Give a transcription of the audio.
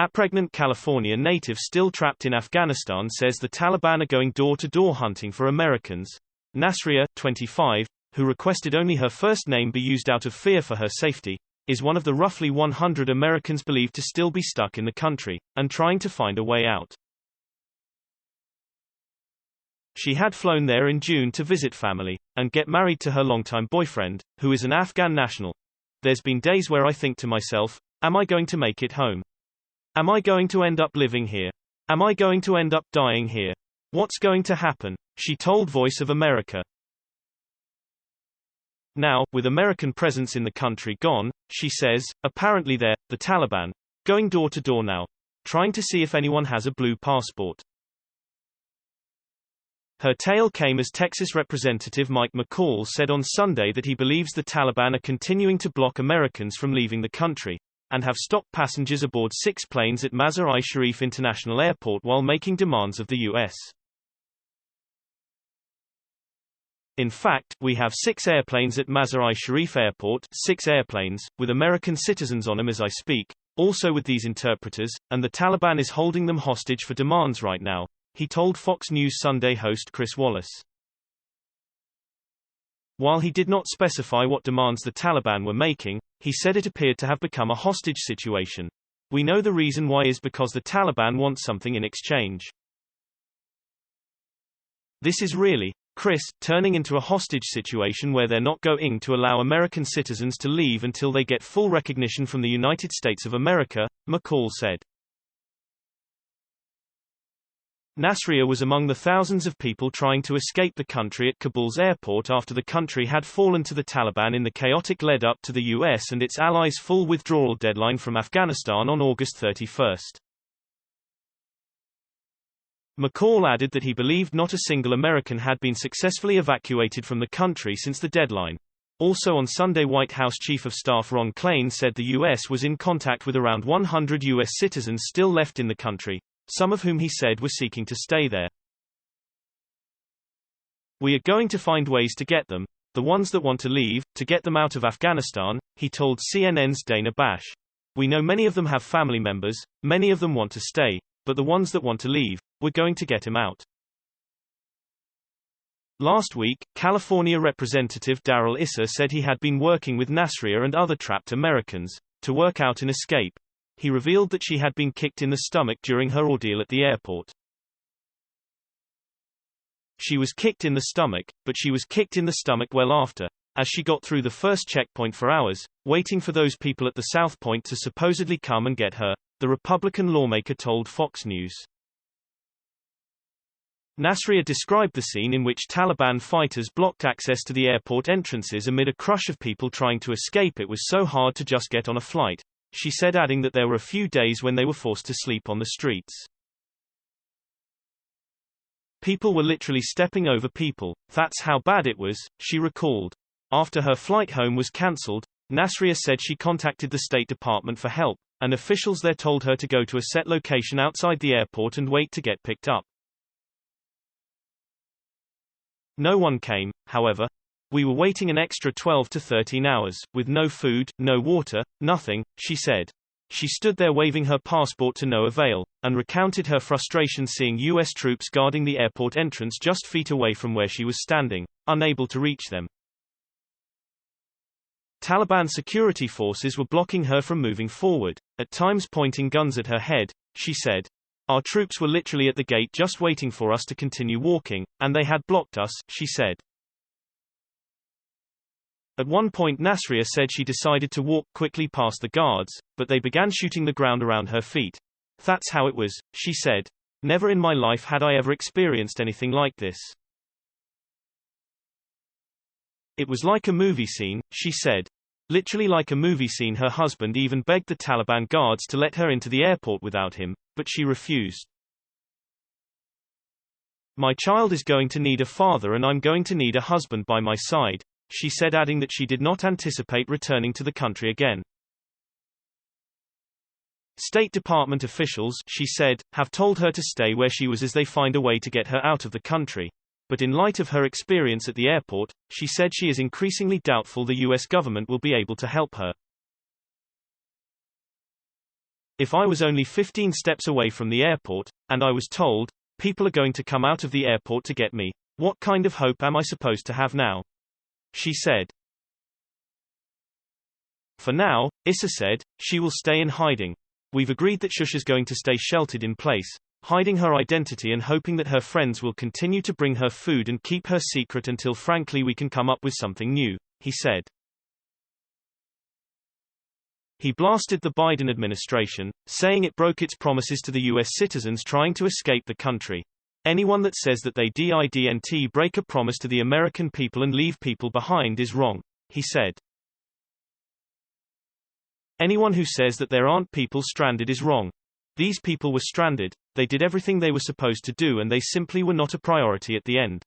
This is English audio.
Apregnant California native still trapped in Afghanistan says the Taliban are going door-to-door hunting for Americans.Nasria, 25, who requested only her first name be used out of fear for her safety, is one of the roughly 100 Americans believed to still be stuck in the country, and trying to find a way out. She had flown there in June to visit family, and get married to her longtime boyfriend, who is an Afghan national. There's been days where I think to myself, am I going to make it home? Am I going to end up living here? Am I going to end up dying here? What's going to happen? She told Voice of America. Now, with American presence in the country gone, she says, apparently they're, the Taliban, going door to door now, trying to see if anyone has a blue passport. Her tale came as Texas Representative.Mike McCaul said on Sunday that he believes the Taliban are continuing to block Americans from leaving the country, and have stopped passengers aboard 6 planes at Mazar-i-Sharif International Airport while making demands of the U.S. In fact, we have 6 airplanes at Mazar-i-Sharif Airport, 6 airplanes, with American citizens on them as I speak, also with these interpreters, and the Taliban is holding them hostage for demands right now, he told Fox News Sunday host Chris Wallace. While he did not specify what demands the Taliban were making, he said it appeared to have become a hostage situation. We know the reason why is because the Taliban want something in exchange. This is really, Chris, turning into a hostage situation where they're not going to allow American citizens to leave until they get full recognition from the United States of America, McCaul said. Nasria was among the thousands of people trying to escape the country at Kabul's airport after the country had fallen to the Taliban in the chaotic lead-up to the U.S. and its allies' full withdrawal deadline from Afghanistan on August 31. McCaul added that he believed not a single American had been successfully evacuated from the country since the deadline. Also on Sunday, White House Chief of Staff Ron Klain said the U.S. was in contact with around 100 U.S. citizens still left in the country, some of whom he said were seeking to stay there. We are going to find ways to get them, the ones that want to leave, to get them out of Afghanistan, he told CNN's Dana Bash. We know many of them have family members, many of them want to stay, but the ones that want to leave, we're going to get them out. Last week, California Representative Darryl Issa said he had been working with Nasria and other trapped Americans to work out an escape. He revealed that she had been kicked in the stomach during her ordeal at the airport. She was kicked in the stomach, but she was kicked in the stomach well after, as she got through the first checkpoint for hours, waiting for those people at the South Point to supposedly come and get her, the Republican lawmaker told Fox News. Nasria described the scene in which Taliban fighters blocked access to the airport entrances amid a crush of people trying to escape. It was so hard to just get on a flight, she said, adding that there were a few days when they were forced to sleep on the streets. People were literally stepping over people. That's how bad it was, she recalled. After her flight home was cancelled, Nasria said she contacted the State Department for help, and officials there told her to go to a set location outside the airport and wait to get picked up. No one came, however. We were waiting an extra 12 to 13 hours, with no food, no water, nothing, she said. She stood there waving her passport to no avail, and recounted her frustration seeing U.S. troops guarding the airport entrance just feet away from where she was standing, unable to reach them. Taliban security forces were blocking her from moving forward, at times pointing guns at her head, she said. Our troops were literally at the gate just waiting for us to continue walking, and they had blocked us, she said. At one point Nasria said she decided to walk quickly past the guards, but they began shooting the ground around her feet. That's how it was, she said. Never in my life had I ever experienced anything like this. It was like a movie scene, she said. Literally like a movie scene. Her husband even begged the Taliban guards to let her into the airport without him, but she refused. My child is going to need a father and I'm going to need a husband by my side, she said, adding that she did not anticipate returning to the country again. State Department officials, she said, have told her to stay where she was as they find a way to get her out of the country. But in light of her experience at the airport, she said she is increasingly doubtful the U.S. government will be able to help her. If I was only 15 steps away from the airport, and I was told, people are going to come out of the airport to get me, what kind of hope am I supposed to have now? She said. For now, Issa said, she will stay in hiding. We've agreed that Shusha's going to stay sheltered in place, hiding her identity and hoping that her friends will continue to bring her food and keep her secret until frankly we can come up with something new, he said. He blasted the Biden administration, saying it broke its promises to the U.S. citizens trying to escape the country. Anyone that says that they didn't break a promise to the American people and leave people behind is wrong, he said. Anyone who says that there aren't people stranded is wrong. These people were stranded, they did everything they were supposed to do and they simply were not a priority at the end.